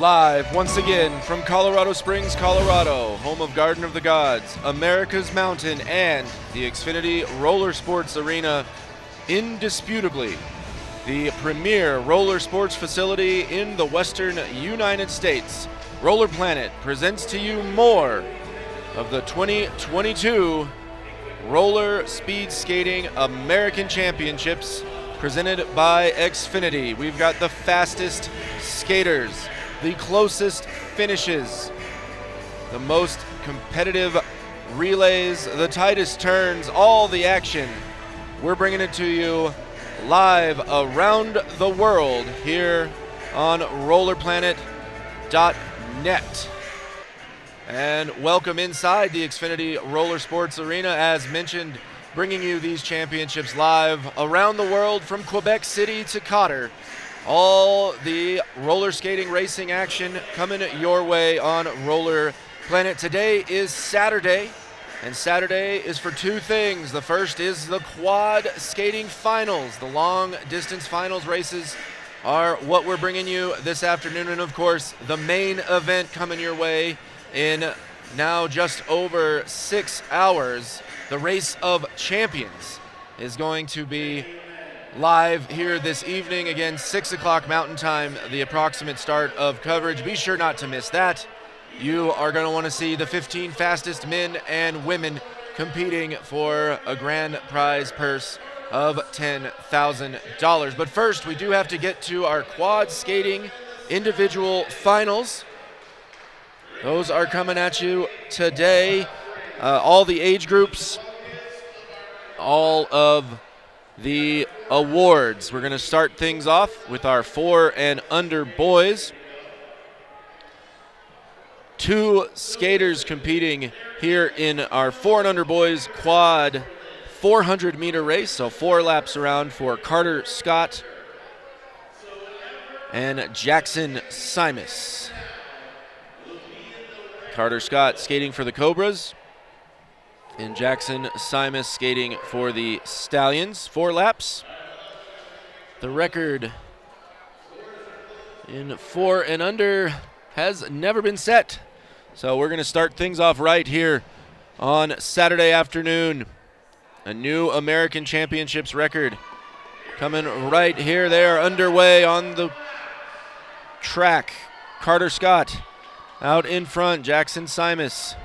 Live once again from Colorado Springs, Colorado, home of Garden of the Gods, America's Mountain, and the Xfinity Roller Sports Arena, indisputably the premier roller sports facility in the western United States. Roller Planet presents to you more of the 2022 Roller Speed Skating American Championships presented by Xfinity. We've got the fastest skaters, the closest finishes, the most competitive relays, the tightest turns, all the action. We're bringing it to you live around the world here on rollerplanet.net. And welcome inside the Xfinity Roller Sports Arena. As mentioned, bringing you these championships live around the world from Quebec City to Cotter. All the roller skating racing action coming your way on Roller Planet. Today is Saturday, and Saturday is for two things. The first is the quad skating finals. The long distance finals races are what we're bringing you this afternoon, and of course the main event coming your way in now just over 6 hours. The Race of Champions is going to be live here this evening. Again, 6 o'clock Mountain Time, the approximate start of coverage. Be sure not to miss that. You are going to want to see the 15 fastest men and women competing for a grand prize purse of $10,000. But first, we do have to get to our quad skating individual finals. Those are coming at you today. All the age groups, all of the awards. We're going to start things off with our 4 and under boys. 2 skaters competing here in our 4 and under boys quad 400 meter race. So 4 laps around for Carter Scott and Jackson Simas. Carter Scott skating for the Cobras, and Jackson Simas skating for the Stallions. 4 laps. The record in 4 and under has never been set. So we're going to start things off right here on Saturday afternoon. A new American Championships record coming right here. They are underway on the track. Carter Scott out in front. Jackson Simas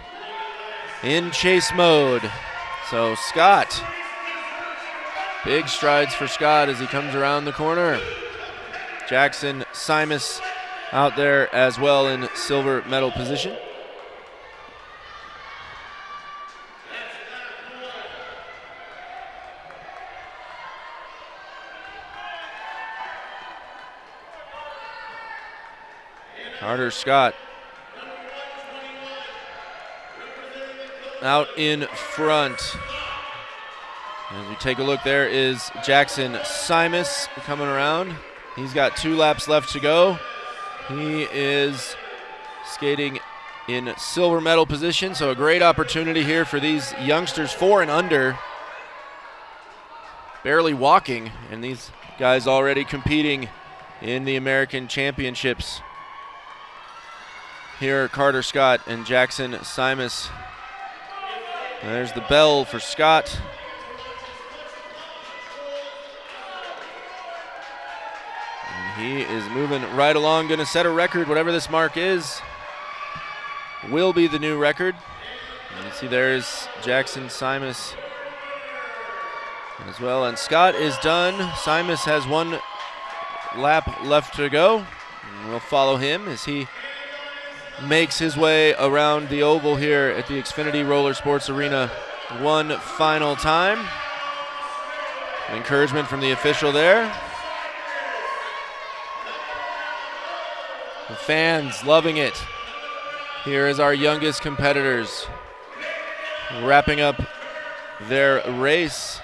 in chase mode. So Scott, big strides for Scott as he comes around the corner. Jackson Simas out there as well in silver medal position. Carter Scott out in front. As we take a look, there is Jackson Simas coming around. He's got 2 laps left to go. He is skating in silver medal position, so a great opportunity here for these youngsters, 4 and under, barely walking, and these guys already competing in the American Championships. Here are Carter Scott and Jackson Simas. There's the bell for Scott. And he is moving right along, going to set a record. Whatever this mark is will be the new record. And you see there's Jackson Simas as well. And Scott is done. Simas has 1 lap left to go. And we'll follow him as he makes his way around the oval here at the Xfinity Roller Sports Arena one final time. Encouragement from the official there. The fans loving it. Here is our youngest competitors wrapping up their race.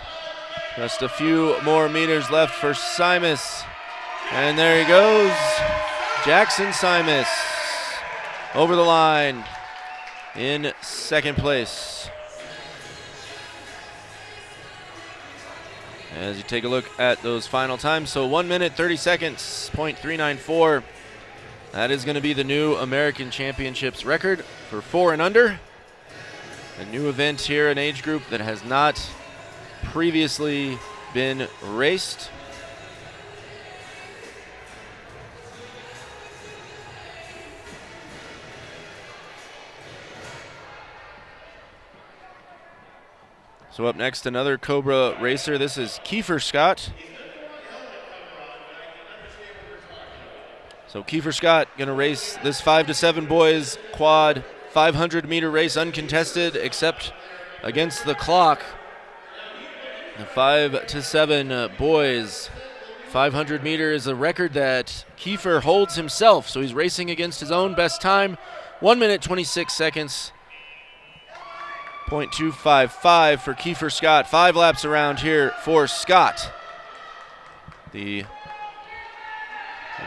Just a few more meters left for Simas. And there he goes. Jackson Simas over the line in second place. As you take a look at those final times, so 1 minute, 30 seconds, .394 That is going to be the new American Championships record for 4 and under. A new event here, an age group that has not previously been raced. So up next, another Cobra racer. This is Kiefer Scott. So Kiefer Scott going to race this 5-7 boys quad 500-meter race uncontested except against the clock. The 5-7 boys 500 meter is a record that Kiefer holds himself. So he's racing against his own best time, 1 minute 26 seconds. 0.255 for Kiefer Scott. 5 laps around here for Scott. The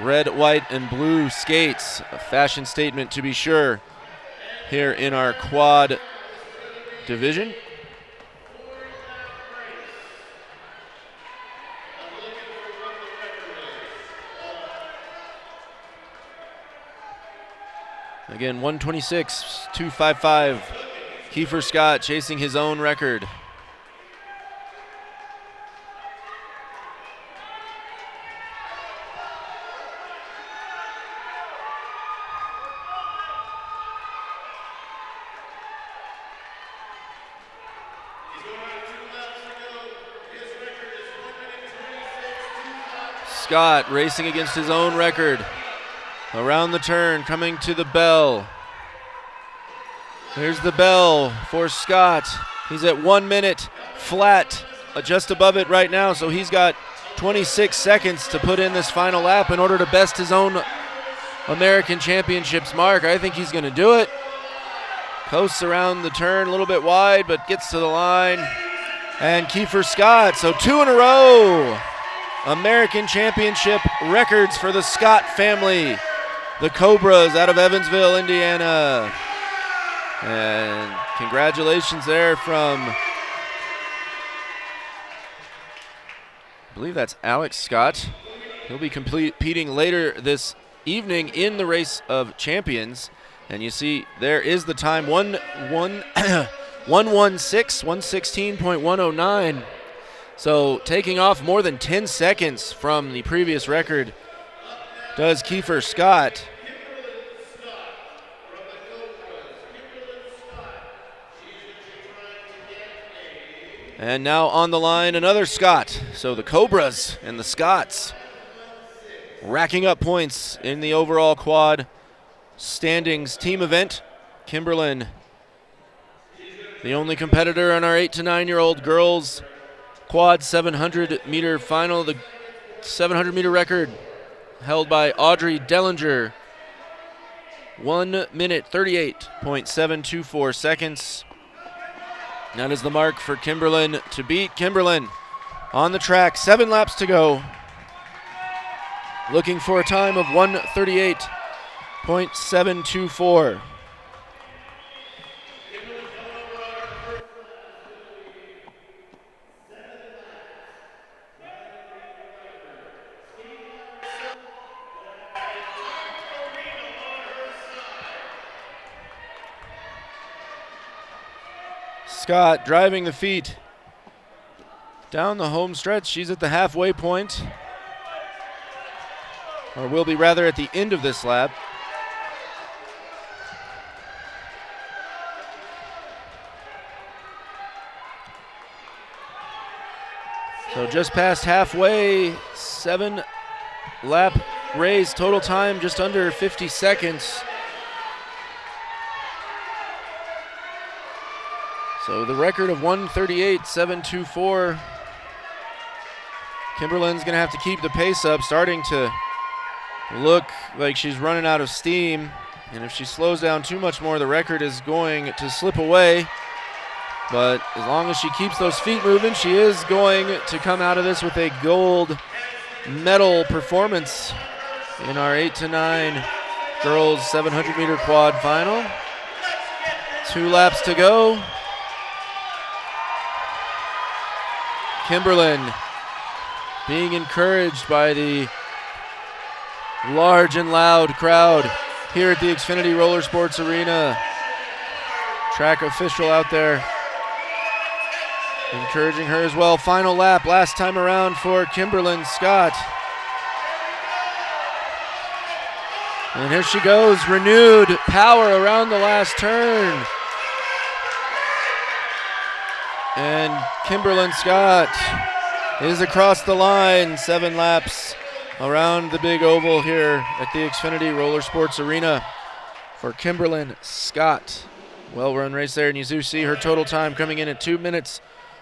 red, white, and blue skates, a fashion statement to be sure, here in our quad division. Again, 126.255. Kiefer Scott chasing his own record. Scott racing against his own record. Around the turn, coming to the bell. Here's the bell for Scott. He's at 1 minute flat, just above it right now, so he's got 26 seconds to put in this final lap in order to best his own American Championships mark. I think he's going to do it. Coasts around the turn a little bit wide, but gets to the line. And Kiefer Scott, so 2 in a row. American Championship records for the Scott family. The Cobras out of Evansville, Indiana. And congratulations there from, I believe that's Alex Scott. He'll be competing later this evening in the Race of Champions. And you see there is the time, 1:16.109. So taking off more than 10 seconds from the previous record does Kiefer Scott. And now on the line, another Scott. So the Cobras and the Scotts racking up points in the overall quad standings team event. Kimberlin, the only competitor in our 8 to 9-year-old girls quad 700-meter final. The 700-meter record held by Audrey Dellinger. 1 minute 38.724 seconds. That is the mark for Kimberlin to beat. Kimberlin on the track, 7 laps to go. Looking for a time of 1:38.724. Scott driving the feet down the home stretch. She's at the halfway point, or will be rather at the end of this lap. So just past halfway, 7-lap race, total time just under 50 seconds. So the record of 1:38.724. Kimberlin's going to have to keep the pace up, starting to look like she's running out of steam. And if she slows down too much more, the record is going to slip away. But as long as she keeps those feet moving, she is going to come out of this with a gold medal performance in our 8 to 9 girls 700-meter quad final. 2 laps to go. Kimberlin being encouraged by the Large and loud crowd here at the Xfinity Roller Sports Arena. Track official out there encouraging her as well. Final lap, last time around for Kimberlyn Scott. And here she goes, renewed power around the last turn. And Kimberlyn Scott is across the line, 7 laps around the big oval here at the Xfinity Roller Sports Arena for Kimberlyn Scott. Well-run race there, and you do see her total time coming in at 2 minutes,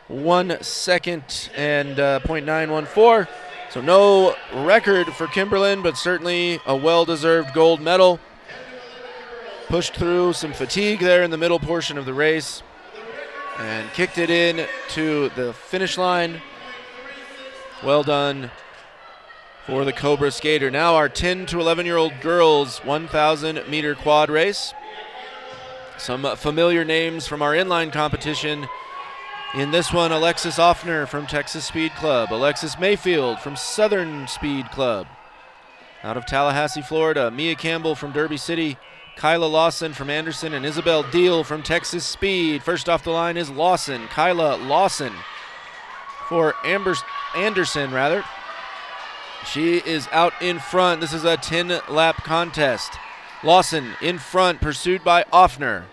1 second, and .914. So no record for Kimberlyn, but certainly a well-deserved gold medal. Pushed through some fatigue there in the middle portion of the race and kicked it in to the finish line. Well done for the Cobra skater. Now our 10 to 11-year-old girls 1,000 meter quad race. Some familiar names from our inline competition. In this one, Alexis Offner from Texas Speed Club, Alexis Mayfield from Southern Speed Club. Out of Tallahassee, Florida, Mia Campbell from Derby City, Kyla Lawson from Anderson, and Isabel Deal from Texas Speed. First off the line is Lawson, Kyla Lawson for Anderson. She is out in front. This is a 10-lap contest. Lawson in front, pursued by Offner.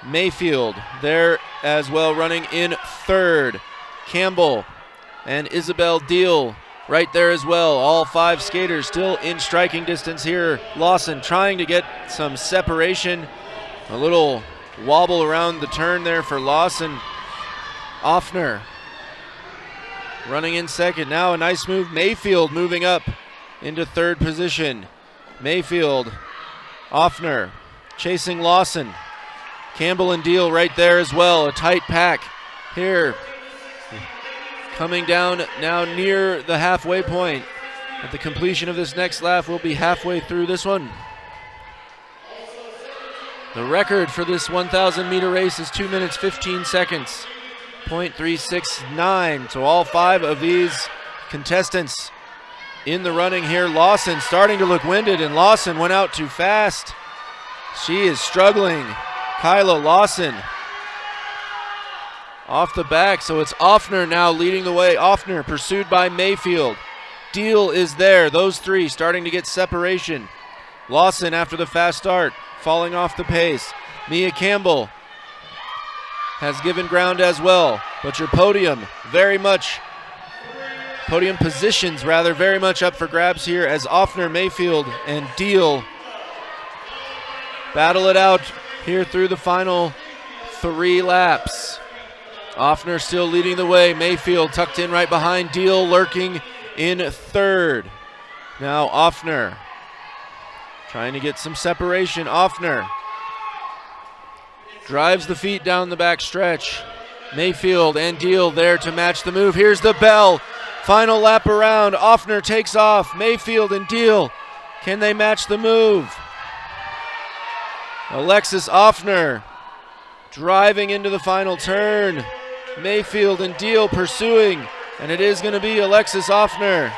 Mayfield there as well, running in third. Campbell and Isabel Deal right there as well. All 5 skaters still in striking distance here. Lawson trying to get some separation. A little wobble around the turn there for Lawson. Offner running in second. Now a nice move. Mayfield moving up into third position. Mayfield, Offner chasing Lawson. Campbell and Deal right there as well. A tight pack here. Coming down now near the halfway point. At the completion of this next lap, we'll be halfway through this one. The record for this 1,000 meter race is 2 minutes 15 seconds. .369. So all 5 of these contestants in the running here. Lawson starting to look winded, and Lawson went out too fast. She is struggling. Kyla Lawson off the back, so it's Offner now leading the way. Offner pursued by Mayfield. Deal is there. Those 3 starting to get separation. Lawson after the fast start, falling off the pace. Mia Campbell has given ground as well, but your podium positions very much up for grabs here as Offner, Mayfield, and Deal battle it out here through the final 3 laps. Offner still leading the way. Mayfield tucked in right behind. Deal lurking in third. Now Offner trying to get some separation. Offner drives the feet down the back stretch. Mayfield and Deal there to match the move. Here's the bell. Final lap around. Offner takes off. Mayfield and Deal, can they match the move? Alexis Offner driving into the final turn. Mayfield and Deal pursuing, and it is going to be Alexis Offner.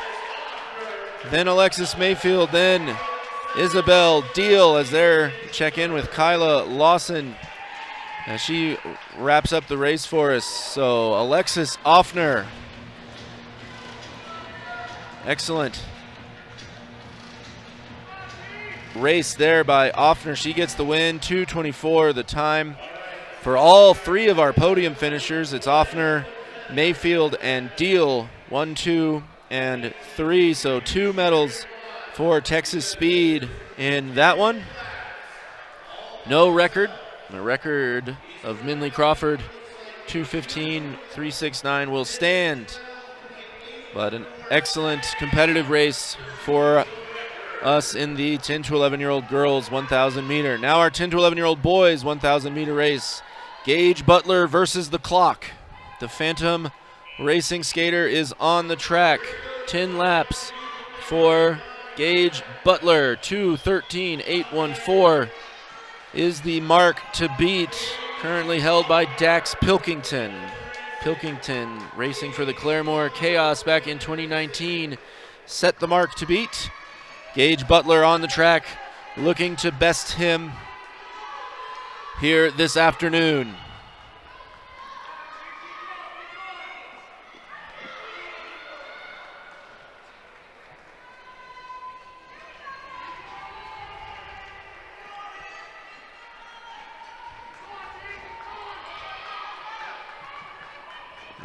Then Alexis Mayfield, then Isabel Deal as they check in with Kyla Lawson as she wraps up the race for us. So Alexis Offner, excellent race there by Offner. She gets the win, 2:24 the time. For all 3 of our podium finishers, it's Offner, Mayfield, and Deal, 1, 2, and 3. So 2 medals for Texas Speed in that one. No record. The record of Minley Crawford, 2:15.369 will stand. But an excellent competitive race for us in the 10 to 11-year-old girls 1,000 meter. Now our 10 to 11-year-old boys 1,000 meter race. Gage Butler versus the clock. The Phantom Racing skater is on the track. 10 laps for Gage Butler. 2:13.814 is the mark to beat, currently held by Dax Pilkington. Pilkington racing for the Claremore Chaos back in 2019. set the mark to beat. Gage Butler on the track, looking to best him here this afternoon.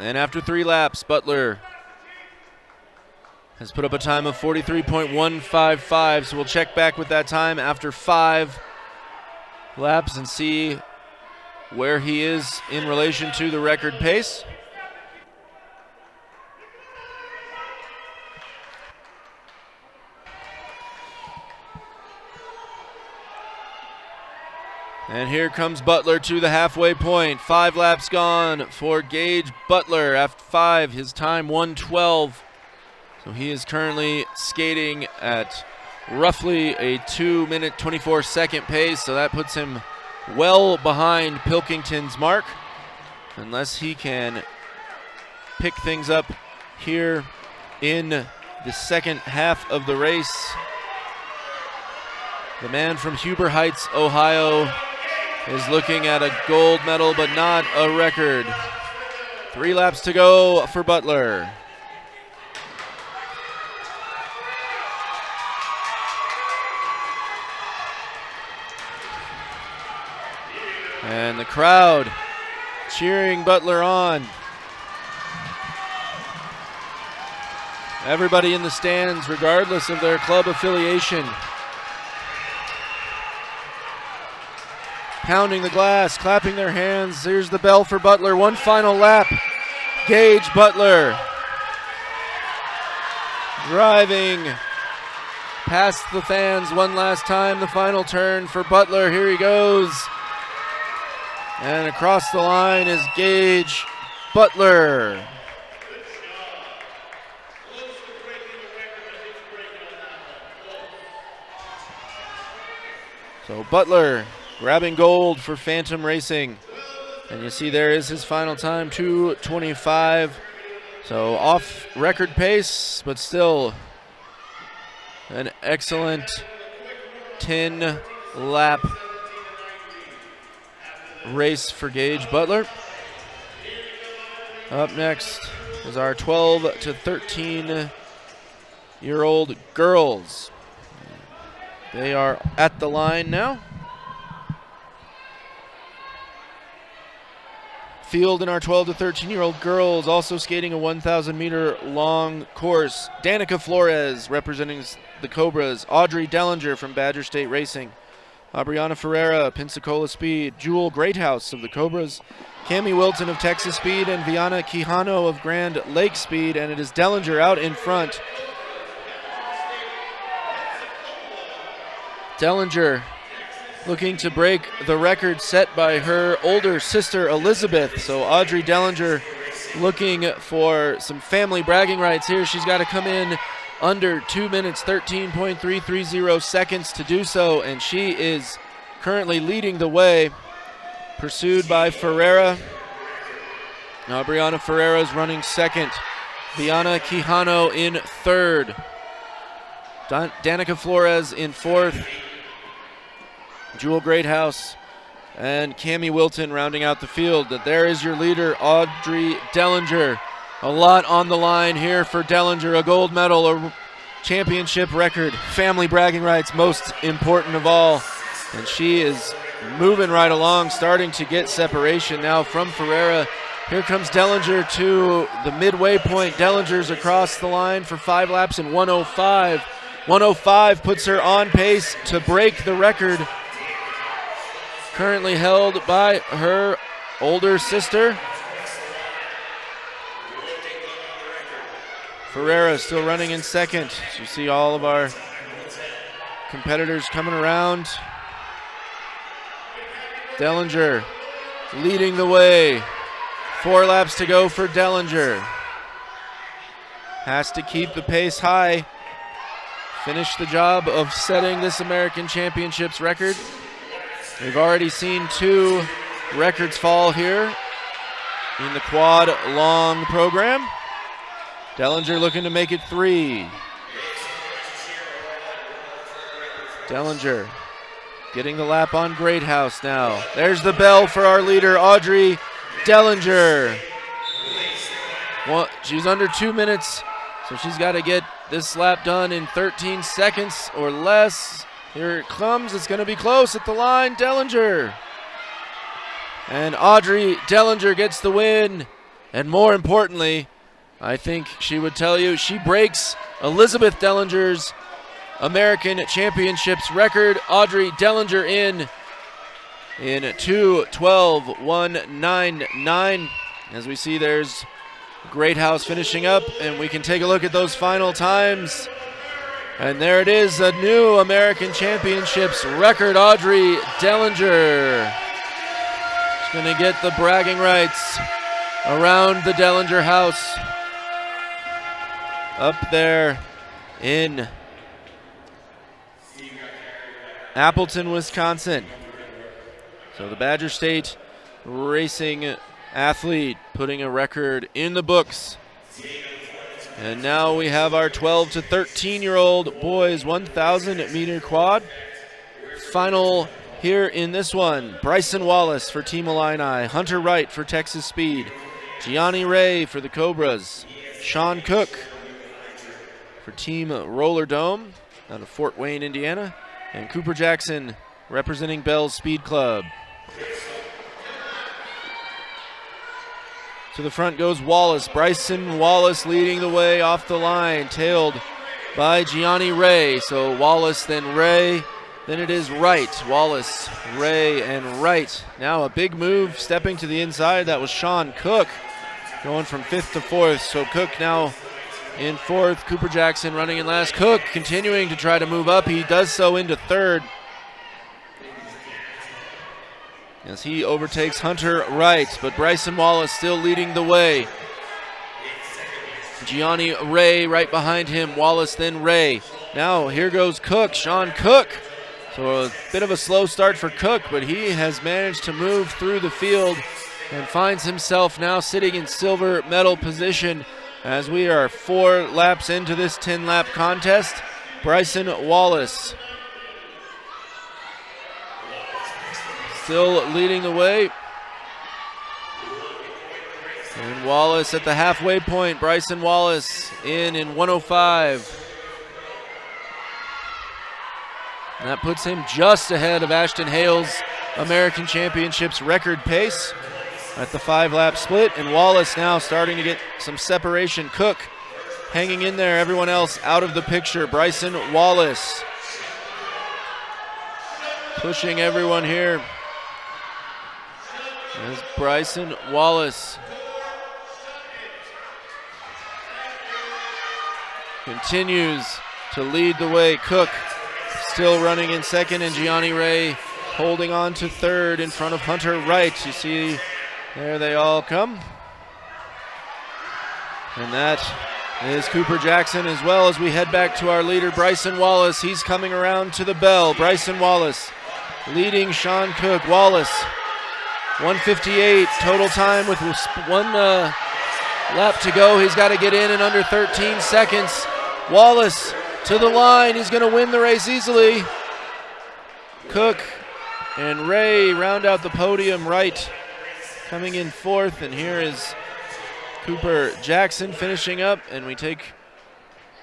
And after 3 laps, Butler has put up a time of 43.155, so we'll check back with that time after 5 laps and see where he is in relation to the record pace. And here comes Butler to the halfway point. 5 laps gone for Gage Butler. After 5, his time 1:12. So he is currently skating at roughly a 2-minute 24-second pace. So that puts him well behind Pilkington's mark, unless he can pick things up here in the second half of the race. The man from Huber Heights, Ohio, is looking at a gold medal, but not a record. 3 laps to go for Butler. And the crowd cheering Butler on. Everybody in the stands, regardless of their club affiliation, pounding the glass, clapping their hands. Here's the bell for Butler. 1 final lap. Gage Butler driving past the fans one last time. The final turn for Butler. Here he goes. And across the line is Gage Butler. So Butler grabbing gold for Phantom Racing. And you see there is his final time, 2:25. So off record pace, but still an excellent 10-lap race for Gage Butler. Up next is our 12 to 13-year-old girls. They are at the line now. Field in our 12 to 13-year-old girls, also skating a 1,000-meter long course. Danica Flores representing the Cobras. Audrey Dellinger from Badger State Racing. Aubriana Ferreira, Pensacola Speed. Jewel Greathouse of the Cobras. Cami Wilton of Texas Speed and Viana Quijano of Grand Lake Speed. And it is Dellinger out in front. Dellinger looking to break the record set by her older sister Elizabeth. So Audrey Dellinger looking for some family bragging rights here. She's got to come in under 2 minutes, 13.330 seconds to do so, and she is currently leading the way, pursued by Ferreira. Now Brianna Ferreira is running second. Viana Quijano in third. Danica Flores in fourth. Jewel Greathouse and Cami Wilton rounding out the field. There is your leader, Audrey Dellinger. A lot on the line here for Dellinger. A gold medal, a championship record, family bragging rights, most important of all. And she is moving right along, starting to get separation now from Ferreira. Here comes Dellinger to the midway point. Dellinger's across the line for 5 laps in 1:05. 1:05 puts her on pace to break the record currently held by her older sister. Ferreira still running in second. So you see all of our competitors coming around. Dellinger leading the way. 4 laps to go for Dellinger. Has to keep the pace high. Finish the job of setting this American Championships record. We've already seen 2 records fall here in the quad long program. Dellinger looking to make it 3. Dellinger getting the lap on Greathouse now. There's the bell for our leader, Audrey Dellinger. Well, she's under 2 minutes, so she's got to get this lap done in 13 seconds or less. Here it comes. It's going to be close at the line. Dellinger. And Audrey Dellinger gets the win. And more importantly, I think she would tell you, she breaks Elizabeth Dellinger's American Championships record. Audrey Dellinger in 2:12.199. As we see, there's Greathouse finishing up, and we can take a look at those final times. And there it is, a new American Championships record. Audrey Dellinger. She's going to get the bragging rights around the Dellinger house up there in Appleton, Wisconsin. So the Badger State racing athlete putting a record in the books. And now we have our 12 to 13-year-old boys 1,000 meter quad. Final here in this one, Bryson Wallace for Team Illini, Hunter Wright for Texas Speed, Gianni Ray for the Cobras, Sean Cook for Team Roller Dome out of Fort Wayne, Indiana, and Cooper Jackson representing Bell's Speed Club. To the front goes Wallace. Bryson Wallace leading the way off the line, tailed by Gianni Ray. So Wallace, then Ray, then it is Wright. Wallace, Ray, and Wright. Now a big move stepping to the inside. That was Sean Cook going from 5th to 4th. So Cook now in 4th. Cooper Jackson running in last. Cook continuing to try to move up. He does so into 3rd as he overtakes Hunter Wright, but Bryson Wallace still leading the way. Gianni Ray right behind him. Wallace, then Ray. Now here goes Cook, Sean Cook. So a bit of a slow start for Cook, but he has managed to move through the field and finds himself now sitting in silver medal position as we are 4 laps into this 10-lap contest. Bryson Wallace still leading the way. And Wallace at the halfway point. Bryson Wallace in 1:05. And that puts him just ahead of Ashton Hale's American Championships record pace at the 5-lap split. And Wallace now starting to get some separation. Cook hanging in there. Everyone else out of the picture. Bryson Wallace pushing everyone here. There's Bryson Wallace. Continues to lead the way. Cook still running in 2nd, and Gianni Ray holding on to 3rd in front of Hunter Wright. You see, there they all come. And that is Cooper Jackson, as well as we head back to our leader, Bryson Wallace. He's coming around to the bell. Bryson Wallace leading Sean Cook. Wallace 1:58 total time with 1 lap to go. He's got to get in under 13 seconds. Wallace to the line. He's going to win the race easily. Cook and Ray round out the podium. Wright coming in 4th. And here is Cooper Jackson finishing up. And we take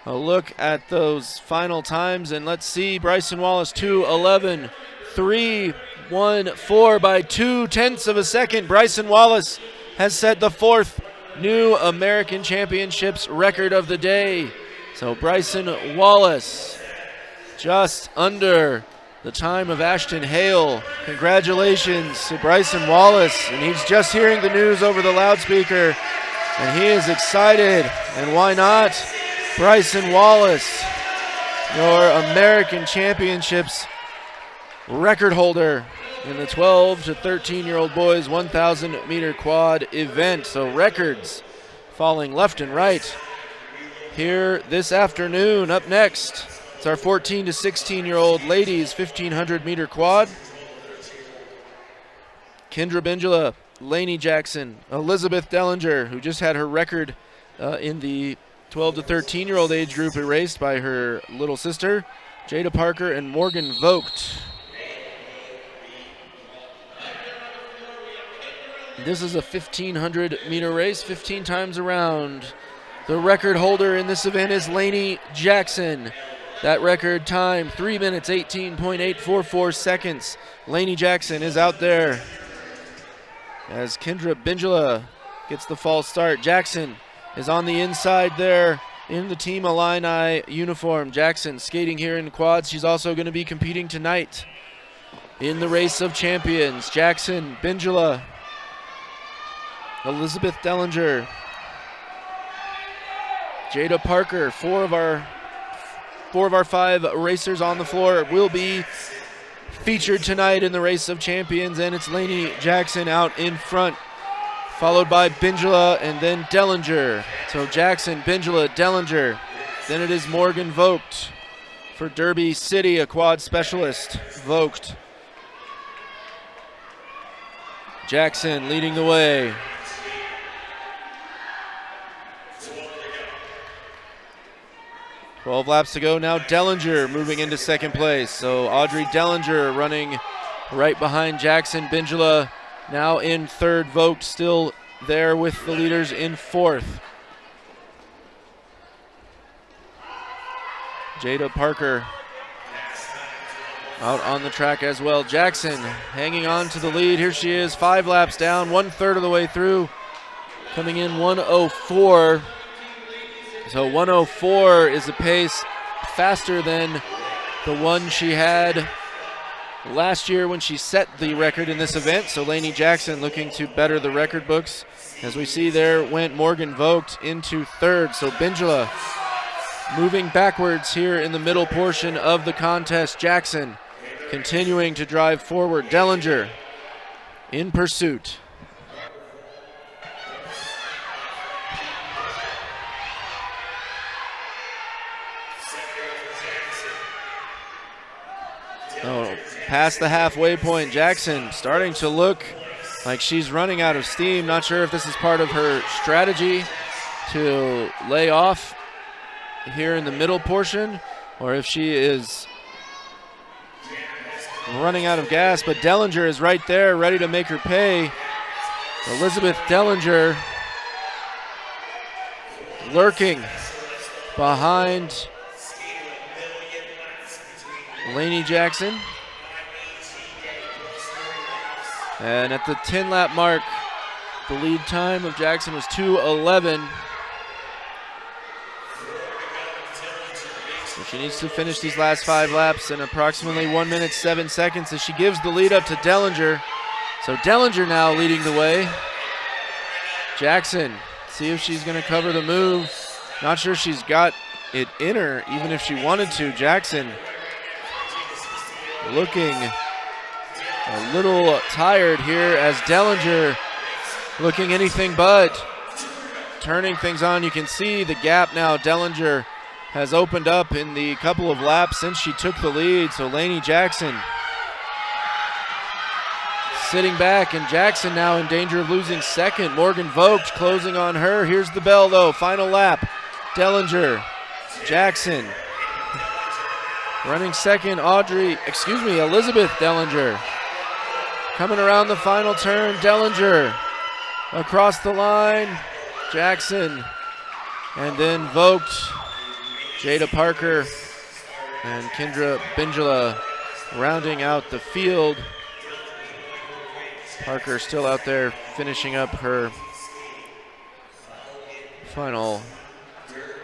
a look at those final times. And let's see, Bryson Wallace 2:11.314 by 0.2 of a second. Bryson Wallace has set the 4th new American Championships record of the day. So Bryson Wallace just under the time of Ashton Hale. Congratulations to Bryson Wallace. And he's just hearing the news over the loudspeaker, and he is excited. And why not? Bryson Wallace, your American Championships record holder in the 12 to 13-year-old boys 1,000 meter quad event. So records falling left and right here this afternoon. Up next, it's our 14 to 16-year-old ladies 1,500 meter quad. Kendra Bengula, Lainey Jackson, Elizabeth Dellinger, who just had her record in the 12 to 13-year-old age group erased by her little sister, Jada Parker and Morgan Vogt. This is a 1,500 meter race, 15 times around. The record holder in this event is Lainey Jackson. That record time, 3 minutes, 18.844 seconds. Lainey Jackson is out there as Kendra Bindula gets the false start. Jackson is on the inside there in the Team Illini uniform. Jackson skating here in quads. She's also going to be competing tonight in the Race of Champions. Jackson, Bindula, Elizabeth Dellinger, Jada Parker. Four of our five racers on the floor will be featured tonight in the Race of Champions, and it's Lainey Jackson out in front, followed by Bindula and then Dellinger. So Jackson, Bindula, Dellinger. Then it is Morgan Vogt for Derby City, a quad specialist. Vogt. Jackson leading the way. Twelve laps to go now. Dellinger moving into second place. So Audrey Dellinger running right behind Jackson. Bindula now in third. Vogt still there with the leaders in fourth. Jada Parker out on the track as well. Jackson hanging on to the lead. Here she is, 5 laps down, 1/3 of the way through. Coming in 1:04. So 1:04 is a pace faster than the one she had last year when she set the record in this event. So Lainey Jackson looking to better the record books. As we see there went Morgan Vogt into third. So Bindula moving backwards here in the middle portion of the contest. Jackson continuing to drive forward. Dellinger in pursuit. Oh, past the halfway point. Jackson starting to look like she's running out of steam. Not sure if this is part of her strategy to lay off here in the middle portion or if she is running out of gas, but Dellinger is right there ready to make her pay. Elizabeth Dellinger lurking behind Lainey Jackson. And at the 10-lap mark, the lead time of Jackson was 2:11. So she needs to finish these last 5 laps in approximately 1 minute 7 seconds as she gives the lead up to Dellinger. So Dellinger now leading the way. Jackson, see if she's going to cover the move. Not sure she's got it in her, even if she wanted to. Jackson looking a little tired here as Dellinger looking anything but turning things on. You can see the gap now. Dellinger has opened up in the couple of laps since she took the lead. So Lainey Jackson sitting back, and Jackson now in danger of losing second. Morgan Vogt closing on her. Here's the bell though. Final lap. Dellinger, Jackson. Running second, Elizabeth Dellinger. Coming around the final turn, Dellinger across the line. Jackson, and then Vogt, Jada Parker, and Kendra Bindula rounding out the field. Parker still out there finishing up her final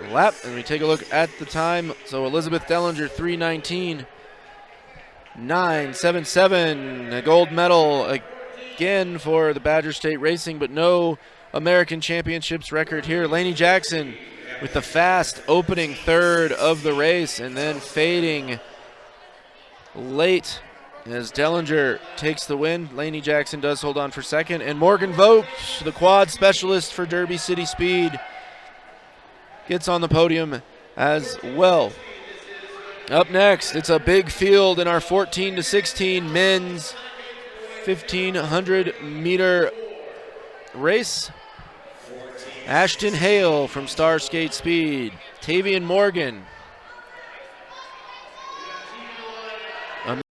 lap, and we take a look at the time. So Elizabeth Dellinger 3:19.977, a gold medal again for the Badger State Racing, but no American Championships record here. Lainey Jackson with the fast opening third of the race and then fading late as Dellinger takes the win. Lainey Jackson does hold on for second, and Morgan Vogt, the quad specialist for Derby City Speed, gets on the podium as well. Up next, it's a big field in our 14-16 men's 1,500 meter race. Ashton Hale from Star Skate Speed, Tavian Morgan,